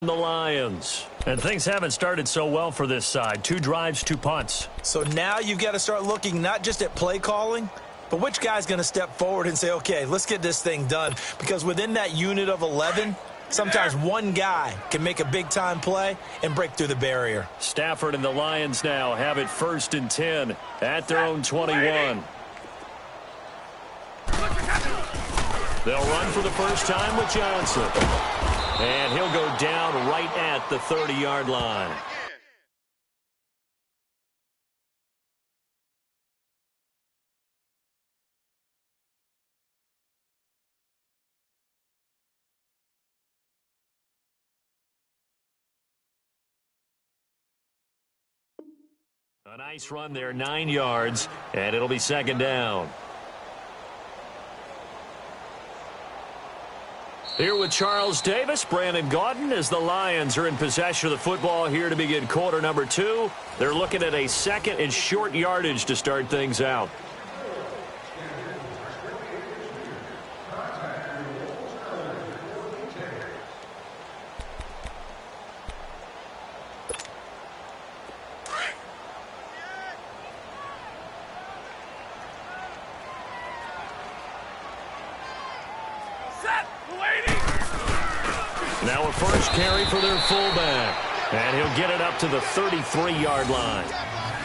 The Lions. And things haven't started so well for this side. 2 drives, 2 punts. So now you've got to start looking not just at play calling, but which guy's going to step forward and say, okay, let's get this thing done. Because within that unit of 11, sometimes one guy can make a big-time play and break through the barrier. Stafford and the Lions now have it 1st and 10 at their own 21. They'll run for the first time with Johnson. And he'll go down right at the 30-yard line. A nice run there, 9 yards, and it'll be 2nd down. Here with Charles Davis, Brandon Gaudin, as the Lions are in possession of the football here to begin quarter number 2. They're looking at a 2nd and short yardage to start things out. Now a first carry for their fullback. And he'll get it up to the 33-yard line.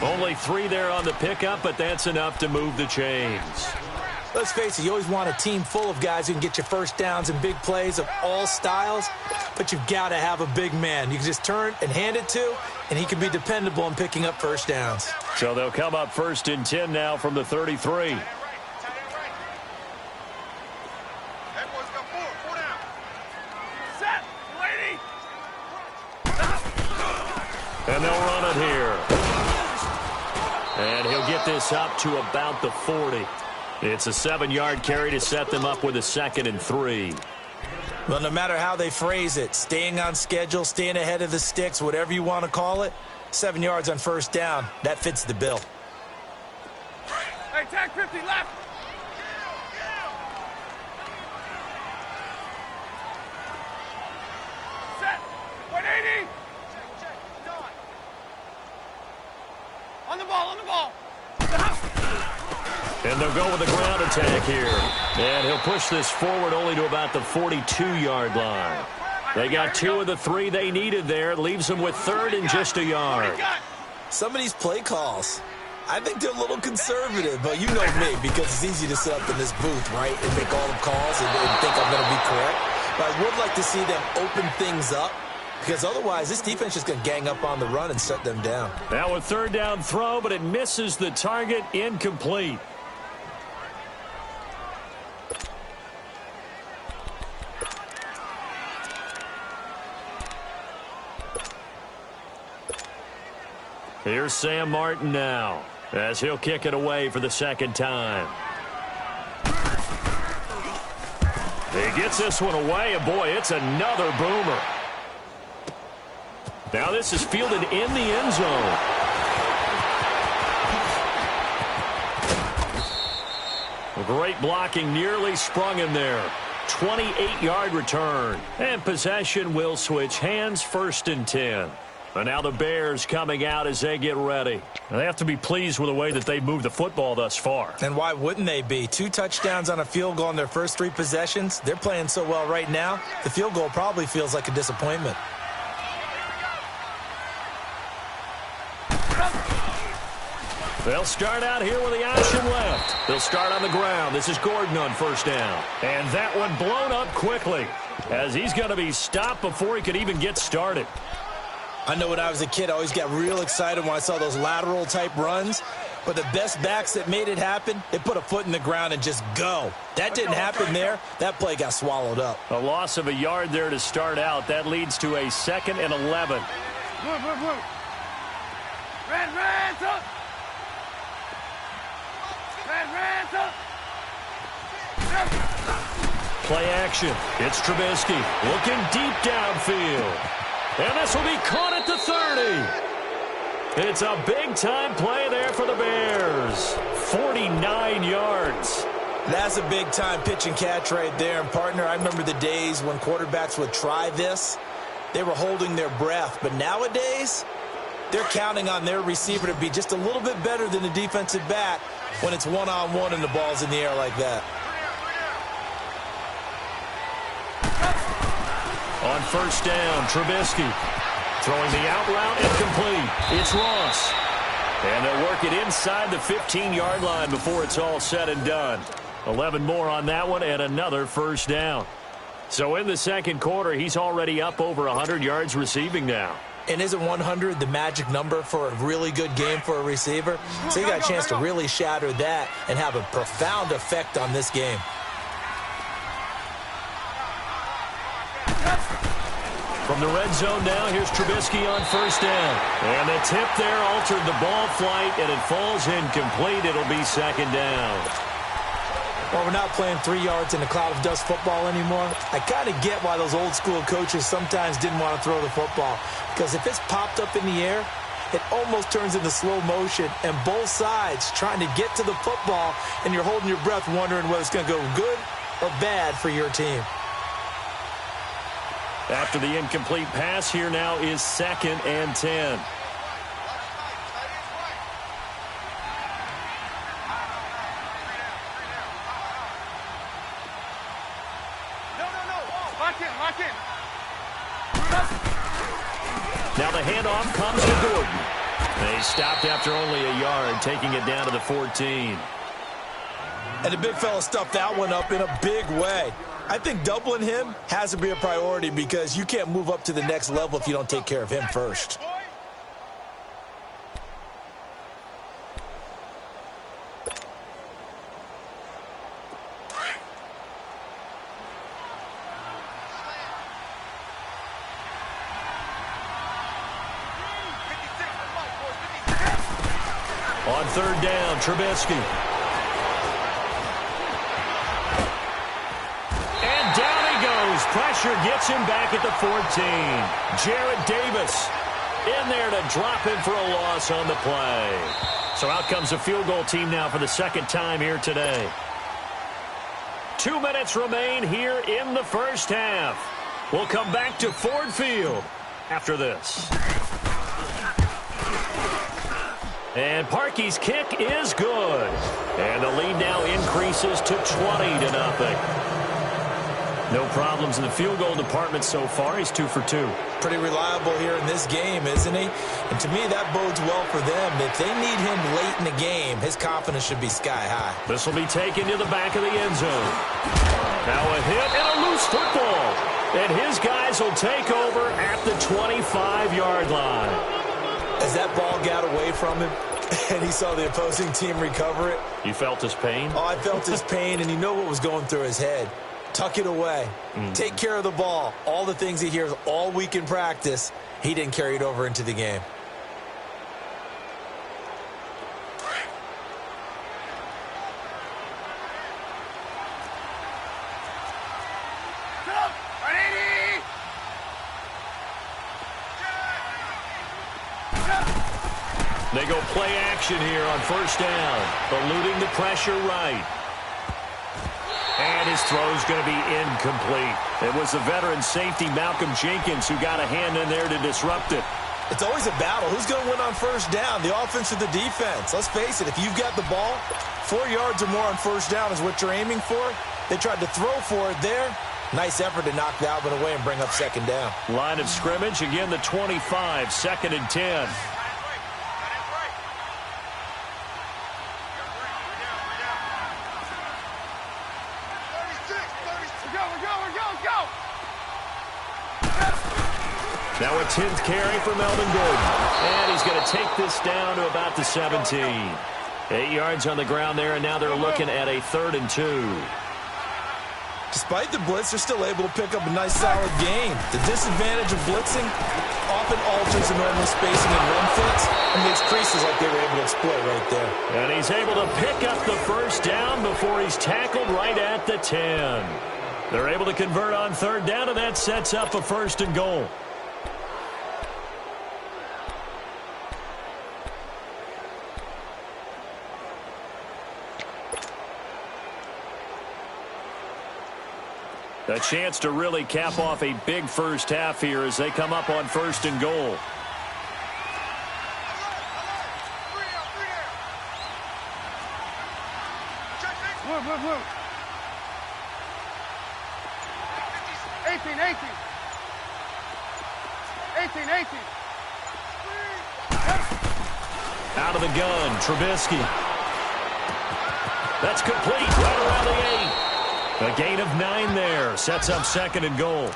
Only 3 there on the pickup, but that's enough to move the chains. Let's face it, you always want a team full of guys who can get you first downs and big plays of all styles, but you've got to have a big man you can just turn and hand it to, and he can be dependable in picking up first downs. So they'll come up 1st and 10 now from the 33. And they'll run it here. And he'll get this up to about the 40. It's a 7-yard carry to set them up with a 2nd and 3. Well, no matter how they phrase it, staying on schedule, staying ahead of the sticks, whatever you want to call it, 7 yards on first down, that fits the bill. Hey, tag 50 left. Set. 180. On the ball, on the ball. And they'll go with the ground attack here. And he'll push this forward only to about the 42-yard line. They got 2 of the 3 they needed there. It leaves them with 3rd and just a yard. Some of these play calls, I think they're a little conservative, but you know me, because it's easy to sit up in this booth, right, and make all the calls and think I'm going to be correct. But I would like to see them open things up, because otherwise this defense is going to gang up on the run and shut them down. Now a 3rd down throw, but it misses the target, incomplete. Here's Sam Martin now, as he'll kick it away for the 2nd time. He gets this one away, and boy, it's another boomer. Now this is fielded in the end zone. Great blocking, nearly sprung in there. 28-yard return. And possession will switch hands, 1st and 10. And now the Bears coming out as they get ready. They have to be pleased with the way that they've moved the football thus far. And why wouldn't they be? 2 touchdowns on a field goal in their first 3 possessions. They're playing so well right now, the field goal probably feels like a disappointment. They'll start out here with the option left. They'll start on the ground. This is Gordon on 1st down. And that one blown up quickly, as he's going to be stopped before he could even get started. I know when I was a kid, I always got real excited when I saw those lateral-type runs. But the best backs that made it happen, they put a foot in the ground and just go. That didn't happen there. That play got swallowed up. A loss of a yard there to start out. That leads to a 2nd and 11. Move. Red, up. Red, up. Play action. It's Trubisky looking deep downfield. And this will be caught at the 30. It's a big-time play there for the Bears. 49 yards. That's a big-time pitch and catch right there. And, partner, I remember the days when quarterbacks would try this. they were holding their breath. But nowadays, they're counting on their receiver to be just a little bit better than the defensive back when it's one-on-one and the ball's in the air like that. On first down, Trubisky throwing the out route incomplete. It's Ross. And they'll work it inside the 15-yard line before it's all said and done. 11 more on that one and another first down. So in the second quarter, he's already up over 100 yards receiving now. And isn't 100 the magic number for a really good game for a receiver? So you got a chance to really shatter that and have a profound effect on this game. From the red zone now, here's Trubisky on first down. And the tip there altered the ball flight, and it falls incomplete. It'll be second down. Well, we're not playing 3 yards in a cloud of dust football anymore. I kind of get why those old school coaches sometimes didn't want to throw the football. Because if it's popped up in the air, it almost turns into slow motion, and both sides trying to get to the football, and you're holding your breath wondering whether it's going to go good or bad for your team. After the incomplete pass, here now is 2nd and 10. Lock in. Now the handoff comes to Gordon. They stopped after only a yard, taking it down to the 14. And the big fella stuffed that one up in a big way. I think doubling him has to be a priority because you can't move up to the next level if you don't take care of him first. On third down, Trubisky. And down he goes. Pressure gets him back at the 14. Jarrett Davis in there to drop him for a loss on the play. So out comes a field goal team now for the second time here today. 2 minutes remain here in the first half. We'll come back to Ford Field after this. And Parkey's kick is good. And the lead now increases to 20-0. No problems in the field goal department so far. He's 2 for 2. Pretty reliable here in this game, isn't he? And to me, that bodes well for them. If they need him late in the game, his confidence should be sky high. This will be taken to the back of the end zone. Now a hit and a loose football. And his guys will take over at the 25-yard line. As that ball got away from him and he saw the opposing team recover it. You felt his pain? Oh, I felt his pain, and you know what was going through his head. Tuck it away. Take care of the ball. All the things he hears all week in practice, he didn't carry it over into the game. They go play action here on first down. Eluding the pressure right. And his throw's going to be incomplete. It was the veteran safety Malcolm Jenkins who got a hand in there to disrupt it. It's always a battle. Who's going to win on first down, the offense or the defense? Let's face it, if you've got the ball, 4 yards or more on first down is what you're aiming for. They tried to throw for it there. Nice effort to knock that one away and bring up second down. Line of scrimmage, again the 25, 2nd and 10. Now a 10th carry for Melvin Gordon. And he's going to take this down to about the 17. 8 yards on the ground there, and now they're looking at a 3rd and 2. Despite the blitz, they're still able to pick up a nice, solid gain. The disadvantage of blitzing often alters the normal spacing and run fits and makes creases like they were able to exploit right there. And he's able to pick up the first down before he's tackled right at the 10. They're able to convert on third down, and that sets up a 1st and goal. A chance to really cap off a big first half here as they come up on 1st and goal. Move. 18. Out of the gun, Trubisky. That's complete, right around the 8. A gain of 9 there. Sets up 2nd and goal.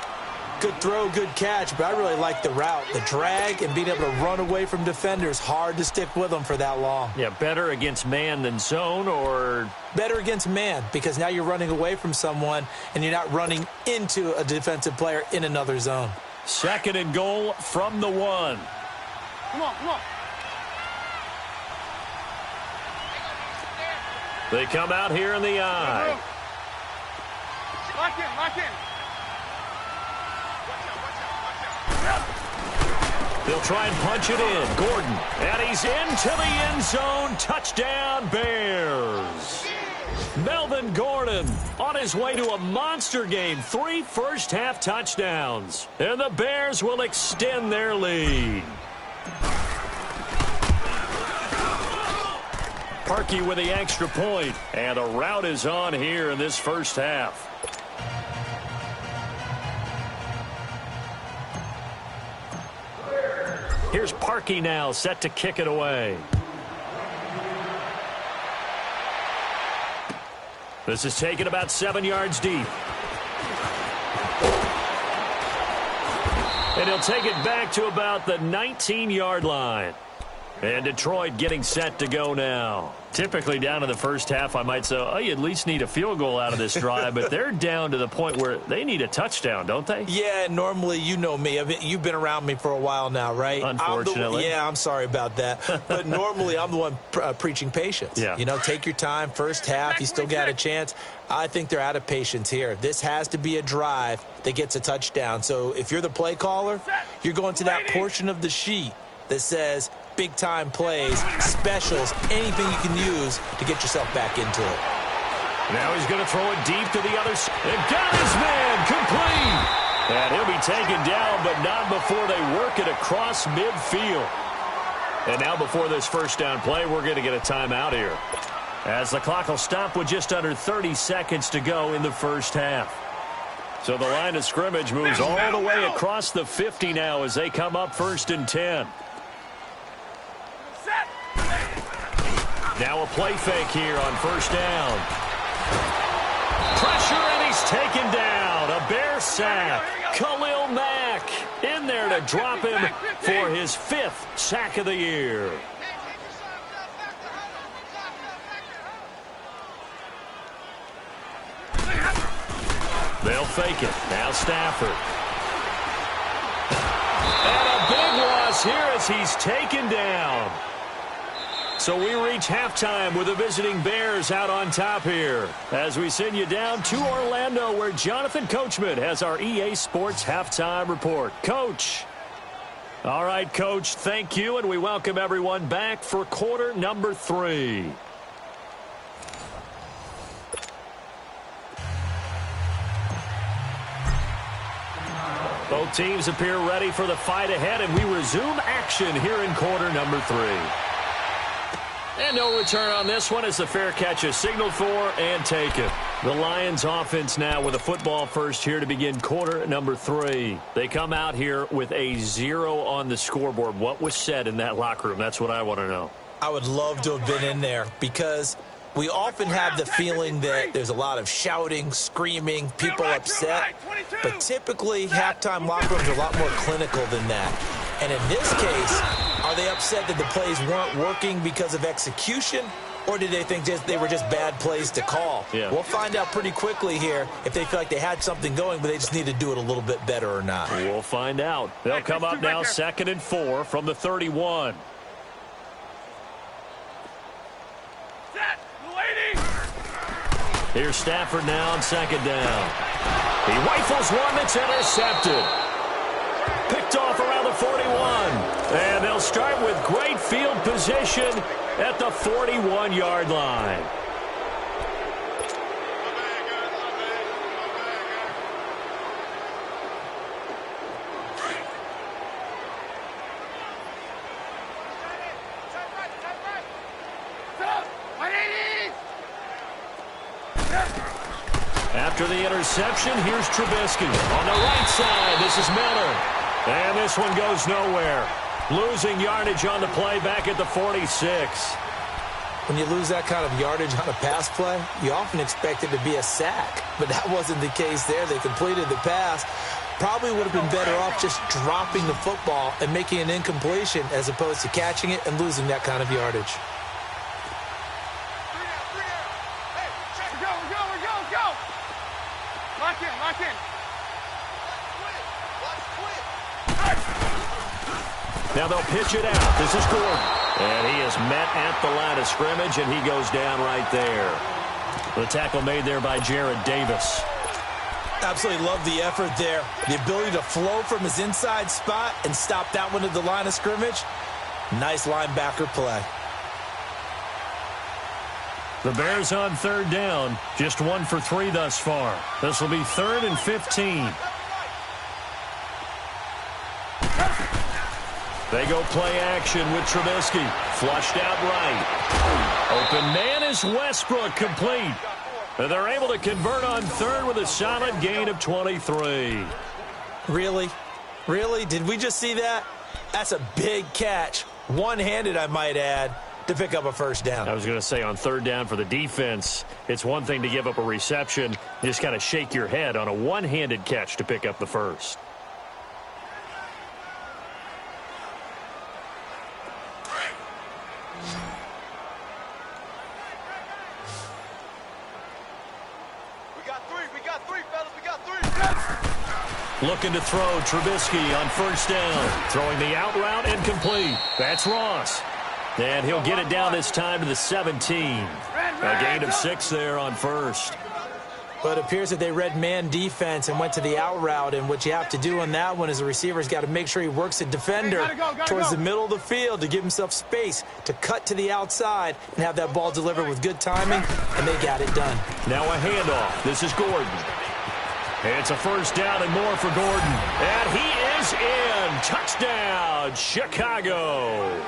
Good throw, good catch, but I really like the route. The drag and being able to run away from defenders, hard to stick with them for that long. Yeah, better against man than zone, or? Better against man, because now you're running away from someone and you're not running into a defensive player in another zone. 2nd and goal from the 1. Come on. They come out here in the eye. Lock in. They'll try and punch it in. Gordon, and he's into the end zone. Touchdown, Bears. Melvin Gordon on his way to a monster game. 3 first-half touchdowns. And the Bears will extend their lead. Parkey with the extra point. And the route is on here in this first half. Here's Parkey now, set to kick it away. This is taken about 7 yards deep. And he'll take it back to about the 19-yard line. And Detroit getting set to go now. Typically down in the first half, I might say, oh, you at least need a field goal out of this drive. But they're down to the point where they need a touchdown, don't they? Yeah, normally, you know me. You've been around me for a while now, right? Unfortunately. I'm sorry about that. But normally, I'm the one preaching patience. Yeah. You know, take your time. First half, you still got a chance. I think they're out of patience here. This has to be a drive that gets a touchdown. So if you're the play caller, you're going to that portion of the sheet that says big-time plays, specials, anything you can use to get yourself back into it. Now he's going to throw it deep to the other side. And got his man complete. And he'll be taken down, but not before they work it across midfield. And now before this first down play, we're going to get a timeout here, as the clock will stop with just under 30 seconds to go in the first half. So the line of scrimmage moves all the way across the 50 now as they come up 1st and 10. Now a play fake here on 1st down. Pressure, and he's taken down. A Bear sack. Khalil Mack in there to drop him for his 5th sack of the year. They'll fake it. Now Stafford. And a big loss here as he's taken down. So we reach halftime with the visiting Bears out on top here, as we send you down to Orlando, where Jonathan Coachman has our EA Sports Halftime Report. Coach. All right, Coach, thank you, and we welcome everyone back for quarter number 3. Both teams appear ready for the fight ahead, and we resume action here in quarter number 3. And no return on this one as the fair catch is signaled for and taken. The Lions offense now with a football first here to begin quarter number 3. They come out here with a 0 on the scoreboard. What was said in that locker room? That's what I want to know. I would love to have been in there, because we often have the feeling that there's a lot of shouting, screaming, people upset. But typically, halftime locker rooms are a lot more clinical than that. And in this case, are they upset that the plays weren't working because of execution, or did they think they were just bad plays to call? Yeah. We'll find out pretty quickly here if they feel like they had something going, but they just need to do it a little bit better or not. We'll find out. They'll come up now 2nd and 4 from the 31. Here's Stafford now on 2nd down. He rifles one that's intercepted. Picked off around the 41. And they'll start with great field position at the 41-yard line. After the interception, here's Trubisky. On the right side, this is Miller. And this one goes nowhere. Losing yardage on the play back at the 46. When you lose that kind of yardage on a pass play, you often expect it to be a sack. But that wasn't the case there. They completed the pass. Probably would have been better off just dropping the football and making an incompletion as opposed to catching it and losing that kind of yardage. Go. Lock in. Now they'll pitch it out. This is Gordon. And he is met at the line of scrimmage, and he goes down right there. The tackle made there by Jared Davis. Absolutely love the effort there. The ability to flow from his inside spot and stop that one at the line of scrimmage. Nice linebacker play. The Bears on third down. Just 1 for 3 thus far. This will be 3rd and 15. They go play action with Trubisky. Flushed out right. Open man is Westbrook, complete. And they're able to convert on third with a solid gain of 23. Really? Really? Did we just see that? That's a big catch. One-handed, I might add, to pick up a first down. I was going to say on third down for the defense, it's one thing to give up a reception. You just kind of shake your head on a one-handed catch to pick up the first. Looking to throw, Trubisky on first down. Throwing the out route incomplete. That's Ross. And he'll get it down this time to the 17. A gain of 6 there on first. But it appears that they read man defense and went to the out route. And what you have to do on that one is the receiver's got to make sure he works the defender towards the middle of the field to give himself space to cut to the outside and have that ball delivered with good timing. And they got it done. Now a handoff. This is Gordon. It's a first down and more for Gordon. And he is in. Touchdown, Chicago.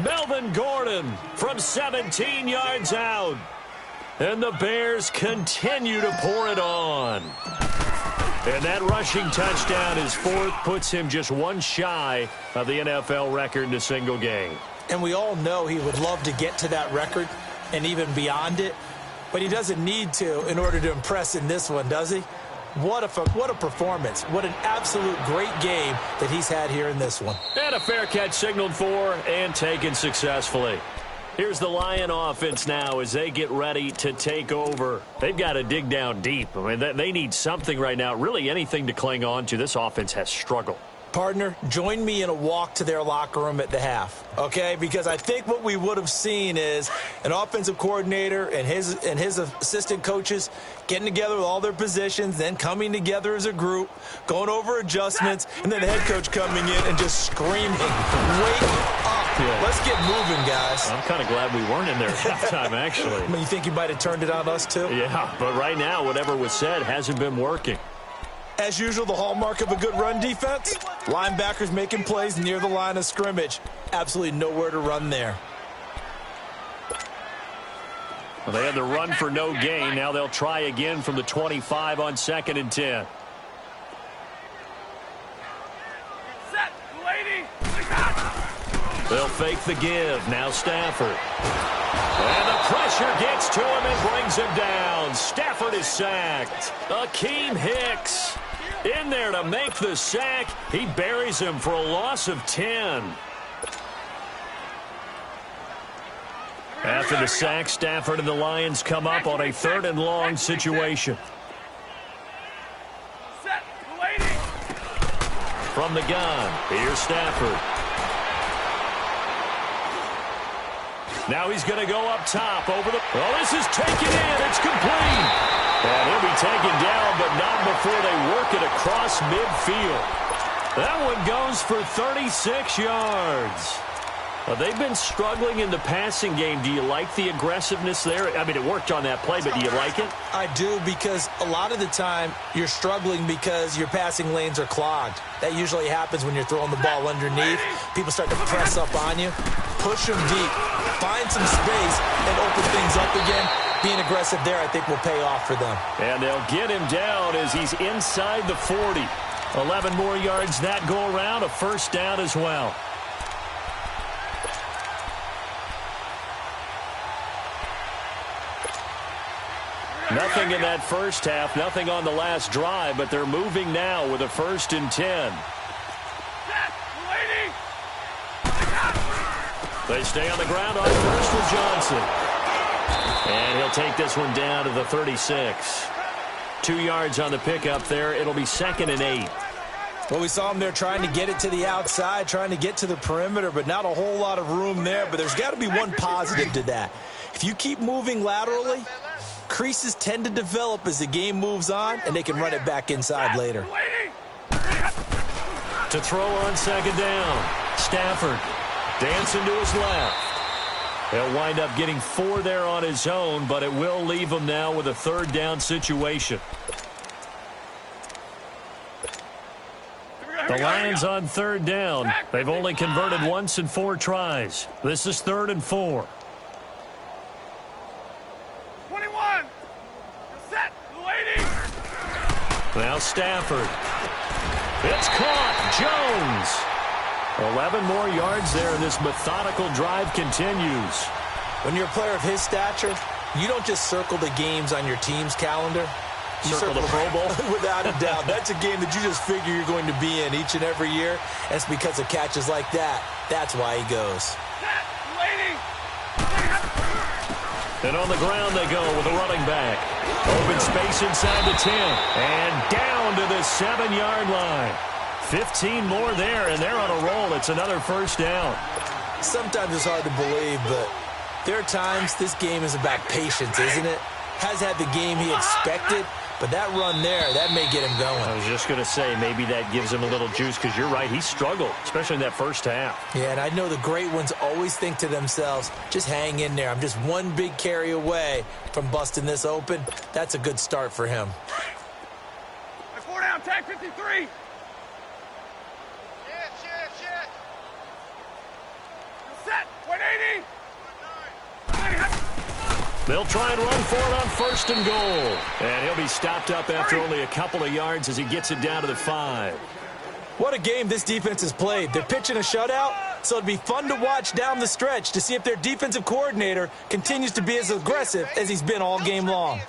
Melvin Gordon from 17 yards out. And the Bears continue to pour it on. And that rushing touchdown is 4th, puts him just 1 shy of the NFL record in a single game. And we all know he would love to get to that record and even beyond it. But he doesn't need to in order to impress in this one, does he? What a performance. What an absolute great game that he's had here in this one. And a fair catch signaled for and taken successfully. Here's the Lion offense now as they get ready to take over. They've got to dig down deep. I mean, they need something right now, really anything to cling on to. This offense has struggled. Partner, join me in a walk to their locker room at the half, okay? Because I think what we would have seen is an offensive coordinator and his assistant coaches getting together with all their positions, then coming together as a group, going over adjustments, and then the head coach coming in and just screaming, wake up. Yeah. Let's get moving, guys. I'm kind of glad we weren't in there at halftime, actually. I mean, you think you might have turned it on us, too? Yeah, but right now, whatever was said hasn't been working. As usual, the hallmark of a good run defense, linebackers making plays near the line of scrimmage. Absolutely nowhere to run there. Well, they had the run for no gain. Now they'll try again from the 25 on 2nd and 10. Set, lady. They'll fake the give. Now Stafford. And the pressure gets to him and brings him down. Stafford is sacked. Akeem Hicks in there to make the sack. He buries him for a loss of 10. After the sack, Stafford and the Lions come up on a 3rd and long situation. Set, lady. From the gun, here's Stafford. Now he's going to go up top over the... Oh, this is taken in. It's complete. And he'll be taken down, but not before they work it across midfield. That one goes for 36 yards. Well, they've been struggling in the passing game. Do you like the aggressiveness there? I mean, it worked on that play, but do you like it? I do, because a lot of the time you're struggling because your passing lanes are clogged. That usually happens when you're throwing the ball underneath. People start to press up on you. Push them deep. Find some space and open things up again. Being aggressive there, I think, will pay off for them. And they'll get him down as he's inside the 40. 11 more yards that go around, a first down as well. Nothing in that first half, nothing on the last drive, but they're moving now with a 1st and 10. They stay on the ground on first with Johnson. And he'll take this one down to the 36. 2 yards on the pickup there. It'll be 2nd and 8. Well, we saw him there trying to get it to the outside, trying to get to the perimeter, but not a whole lot of room there. But there's got to be one positive to that. If you keep moving laterally, creases tend to develop as the game moves on, and they can run it back inside later. To throw on 2nd down, Stafford dancing to his left. He'll wind up getting 4 there on his own, but it will leave him now with a 3rd down situation. The Lions on 3rd down. They've only converted once in 4 tries. This is 3rd and 4. 21. Set. Lady. Now Stafford. It's caught. Jones. 11 more yards there, and this methodical drive continues. When you're a player of his stature, you don't just circle the games on your team's calendar. You circle the Pro Bowl? Without a doubt. That's a game that you just figure you're going to be in each and every year. And it's because of catches like that. That's why he goes. And on the ground they go with a running back. Open space inside the 10. And down to the 7-yard line. 15 more there, and they're on a roll. It's another 1st down. Sometimes it's hard to believe, but there are times this game is about patience, isn't it? Has had the game he expected, but that run there, that may get him going. I was just going to say, maybe that gives him a little juice, because you're right, he struggled, especially in that first half. Yeah, and I know the great ones always think to themselves, just hang in there. I'm just one big carry away from busting this open. That's a good start for him. 4 down, tag 53. Set. 180. They'll try and run for it on 1st and goal. And he'll be stopped up after only a couple of yards as he gets it down to the 5. What a game this defense has played. They're pitching a shutout, so it'd be fun to watch down the stretch to see if their defensive coordinator continues to be as aggressive as he's been all game long.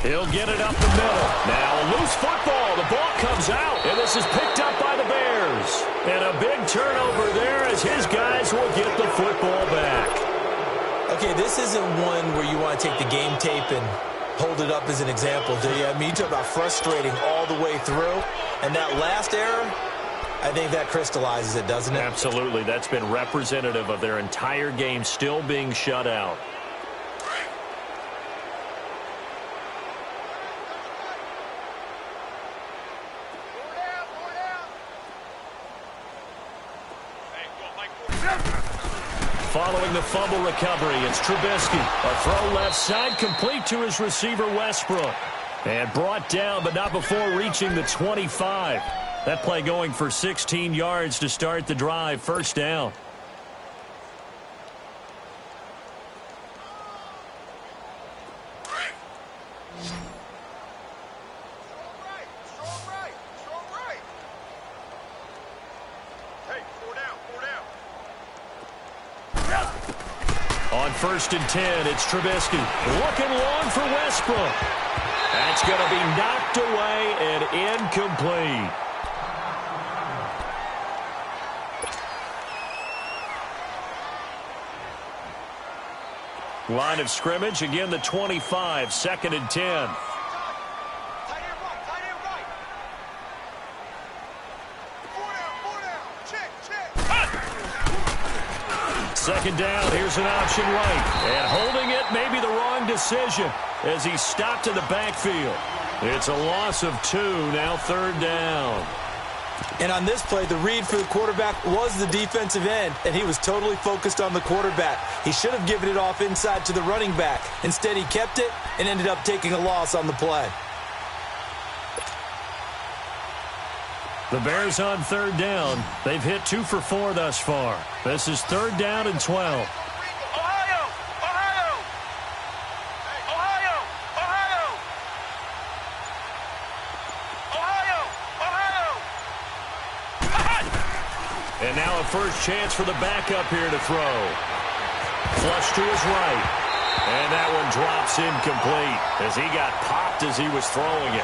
He'll get it up the middle. Now a loose football. The ball comes out, and this is picked up by the Bears. And a big turnover there as his guys will get the football back. Okay, this isn't one where you want to take the game tape and hold it up as an example, do you? I mean, you talk about frustrating all the way through. And that last error, I think that crystallizes it, doesn't it? Absolutely. That's been representative of their entire game still being shut out. Following the fumble recovery, it's Trubisky. A throw left side, complete to his receiver, Westbrook. And brought down, but not before reaching the 25. That play going for 16 yards to start the drive. 1st down. On 1st and 10, it's Trubisky. Looking long for Westbrook. That's going to be knocked away and incomplete. Line of scrimmage, again the 25, 2nd and 10. Second down, here's an option right. And holding it may be the wrong decision as he stopped in the backfield. It's a loss of 2, now 3rd down. And on this play, the read for the quarterback was the defensive end, and he was totally focused on the quarterback. He should have given it off inside to the running back. Instead, he kept it and ended up taking a loss on the play. The Bears on third down. They've hit 2 for 4 thus far. This is 3rd down and 12. And now a first chance for the backup here to throw. Flush to his right. And that one drops incomplete as he got popped as he was throwing it.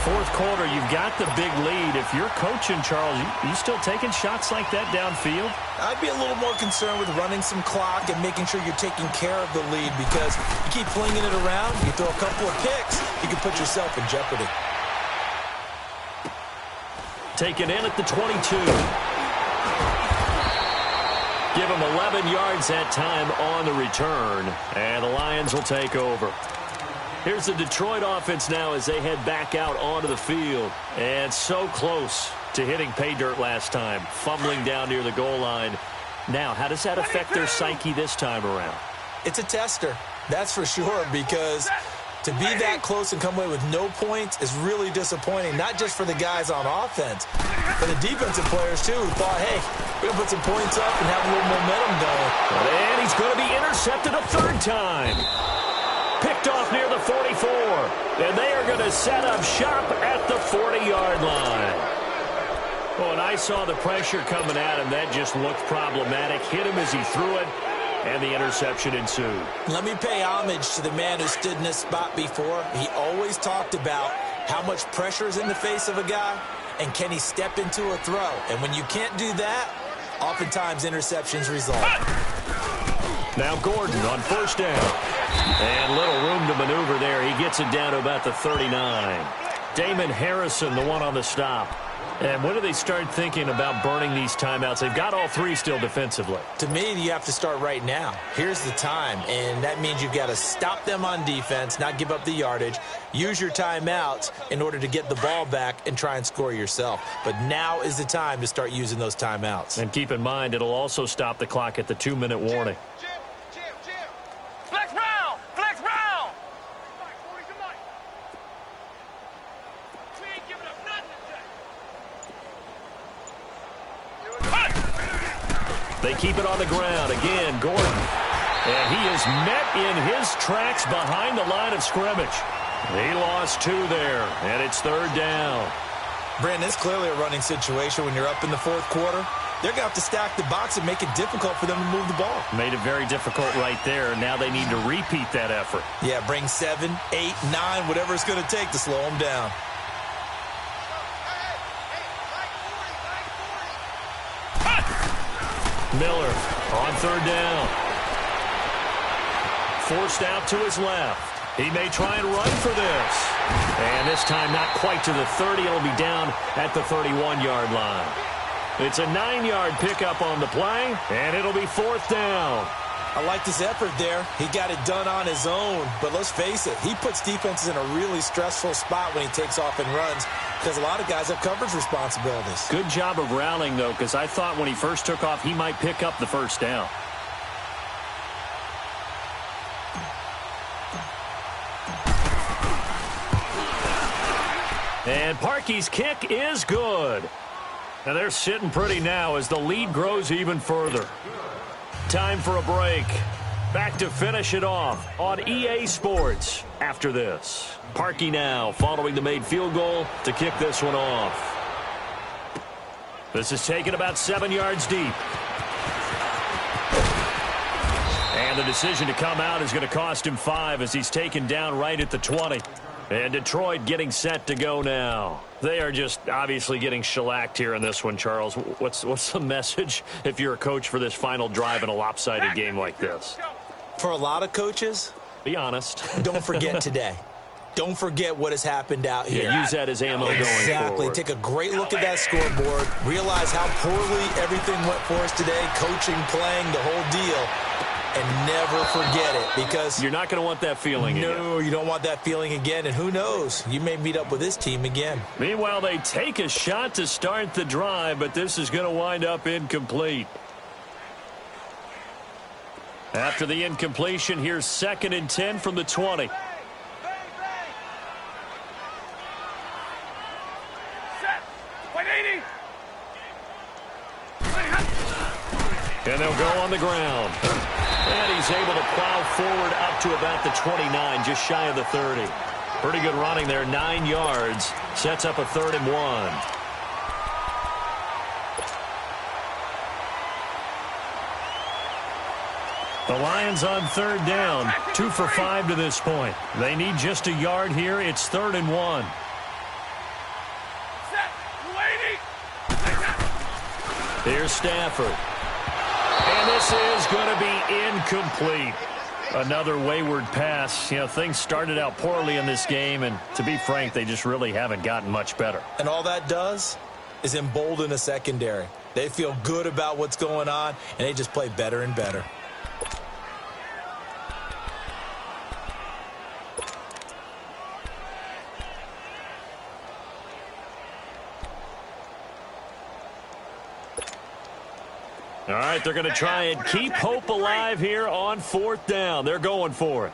4th quarter, you've got the big lead. If you're coaching, Charles, you still taking shots like that downfield? I'd be a little more concerned with running some clock and making sure you're taking care of the lead, because you keep flinging it around, you throw a couple of picks, you can put yourself in jeopardy. Taken in at the 22. Give him 11 yards that time on the return, and the Lions will take over. Here's the Detroit offense now as they head back out onto the field. And so close to hitting pay dirt last time, fumbling down near the goal line. Now, how does that affect their psyche this time around? It's a tester, that's for sure, because to be that close and come away with no points is really disappointing, not just for the guys on offense, but the defensive players, too, who thought, hey, we're going to put some points up and have a little momentum going. And he's going to be intercepted a 3rd time. Picked off near the 44. And they are going to set up shop at the 40-yard line. Oh, and I saw the pressure coming at him. That just looked problematic. Hit him as he threw it. And the interception ensued. Let me pay homage to the man who stood in this spot before. He always talked about how much pressure is in the face of a guy, and can he step into a throw. And when you can't do that, oftentimes interceptions result. Now Gordon on 1st down. And little room to maneuver there. He gets it down to about the 39. Damon Harrison, the one on the stop. And when do they start thinking about burning these timeouts? They've got all 3 still defensively. To me, you have to start right now. Here's the time, and that means you've got to stop them on defense, not give up the yardage, use your timeouts in order to get the ball back and try and score yourself. But now is the time to start using those timeouts. And keep in mind, it'll also stop the clock at the 2-minute warning. Flex round! Flex round! We ain't giving up nothing today. They keep it on the ground. Again, Gordon. And he is met in his tracks behind the line of scrimmage. He lost 2 there, and it's 3rd down. Brandon, it's clearly a running situation when you're up in the 4th quarter. They're going to have to stack the box and make it difficult for them to move the ball. Made it very difficult right there. Now they need to repeat that effort. Yeah, bring 7, 8, 9, whatever it's going to take to slow them down. Miller on 3rd down. Forced out to his left. He may try and run for this. And this time not quite to the 30. It'll be down at the 31-yard line. It's a 9-yard pickup on the play, and it'll be 4th down. I like this effort there. He got it done on his own. But let's face it, he puts defenses in a really stressful spot when he takes off and runs, because a lot of guys have coverage responsibilities. Good job of rallying, though, because I thought when he first took off, he might pick up the 1st down. And Parkey's kick is good. And they're sitting pretty now as the lead grows even further. Time for a break. Back to finish it off on EA Sports after this. Parkey now following the made field goal to kick this one off. This is taken about 7 yards deep. And the decision to come out is going to cost him 5 as he's taken down right at the 20. And Detroit getting set to go now. They are just obviously getting shellacked here in this one, Charles. What's the message if you're a coach for this final drive in a lopsided game like this? For a lot of coaches, be honest. Don't forget today. Don't forget what has happened out here. Yeah, use that as ammo going forward. Exactly. Take a great look at that scoreboard. Realize how poorly everything went for us today. Coaching, playing, the whole deal. and never forget it, because you're not going to want that feeling again. No, you don't want that feeling again, and who knows, you may meet up with this team again. Meanwhile, they take a shot to start the drive, but this is going to wind up incomplete. After the incompletion, here's 2nd and 10 from the 20. And they'll go on the ground. And he's able to plow forward up to about the 29, just shy of the 30. Pretty good running there, 9 yards. Sets up a 3rd and 1. The Lions on 3rd down, 2 for 5 to this point. They need just a yard here. It's 3rd and 1. Here's Stafford. And this is going to be incomplete. Another wayward pass. You know, things started out poorly in this game, and to be frank, they just really haven't gotten much better. And all that does is embolden a secondary. They feel good about what's going on, and they just play better and better. All right, they're going to try and keep hope alive here on 4th down. They're going for it.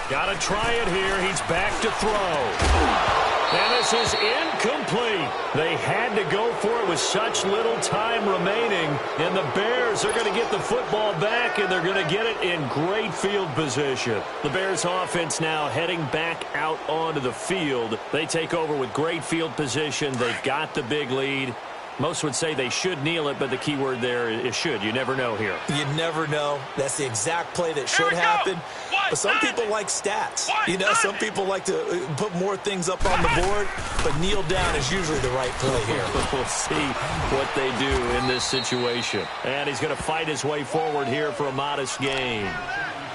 Got to try it here. He's back to throw. And this is incomplete. They had to go for it with such little time remaining. And the Bears are going to get the football back, and they're going to get it in great field position. The Bears offense now heading back out onto the field. They take over with great field position. They've got the big lead. Most would say they should kneel it, but the key word there is should. You never know here. You never know. That's the exact play that should happen. But some people like stats. You know, some people like to put more things up on the board, but kneel down is usually the right play here. We'll see what they do in this situation. And he's going to fight his way forward here for a modest gain.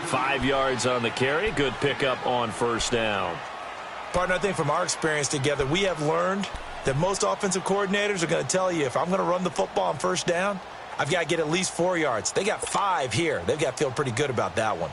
5 yards on the carry. Good pickup on 1st down. Partner, I think from our experience together, we have learned that most offensive coordinators are going to tell you, if I'm going to run the football on 1st down, I've got to get at least 4 yards. They got 5 here. They've got to feel pretty good about that one.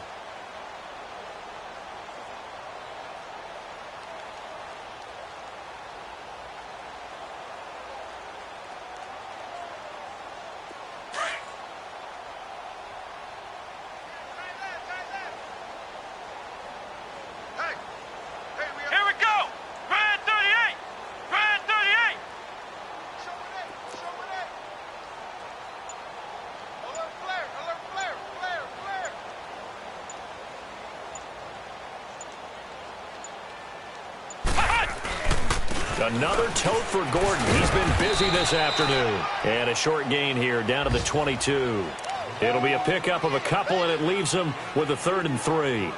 Another tote for Gordon. He's been busy this afternoon. And a short gain here down to the 22. It'll be a pickup of a couple, and it leaves him with a 3rd and 3.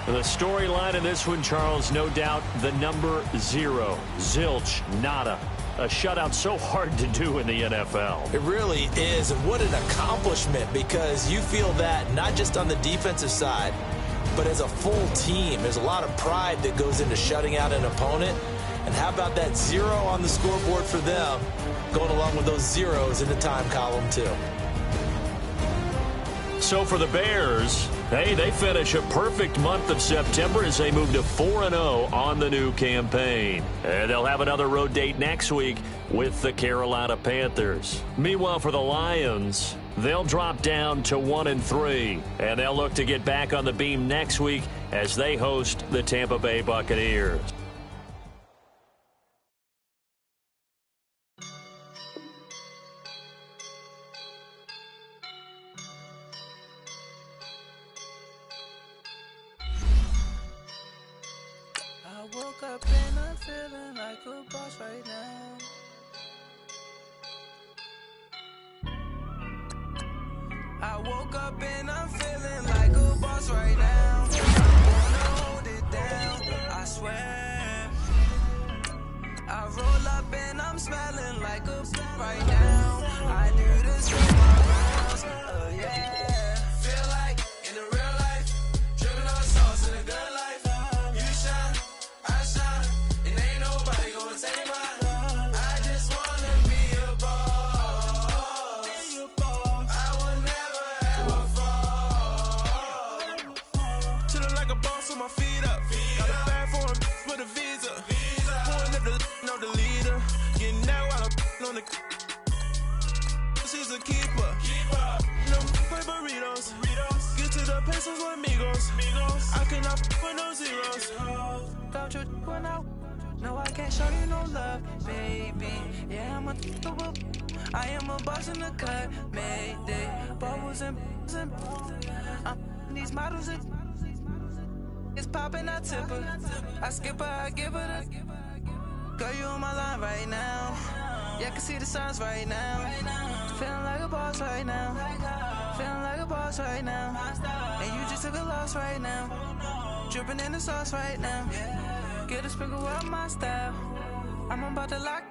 The storyline in this one, Charles, no doubt the number 0. Zilch, nada. A shutout so hard to do in the NFL. It really is, and what an accomplishment, because you feel that not just on the defensive side, but as a full team. There's a lot of pride that goes into shutting out an opponent. And how about that 0 on the scoreboard for them, going along with those zeros in the time column, too. So for the Bears, hey, they finish a perfect month of September as they move to 4-0 on the new campaign. And they'll have another road date next week with the Carolina Panthers. Meanwhile, for the Lions, they'll drop down to 1-3. And they'll look to get back on the beam next week as they host the Tampa Bay Buccaneers. Woke up and I'm feeling like a boss right now. I woke up and I'm feeling like a boss right now. I wanna hold it down. pesos with amigos. I cannot with no zeros. Don't you when no, I can't show you no love, baby. Yeah, I'm a I am a boss in the cut, mayday. Bubbles and these models are it's popping, I tip her. I skip her, I give her the girl, you on my line right now. Yeah, I can see the signs right now. Feeling like a boss right now. Feeling like a boss right now. And you just took a loss right now. Dripping in the sauce right now. Get a sprinkle of my style. I'm about to lock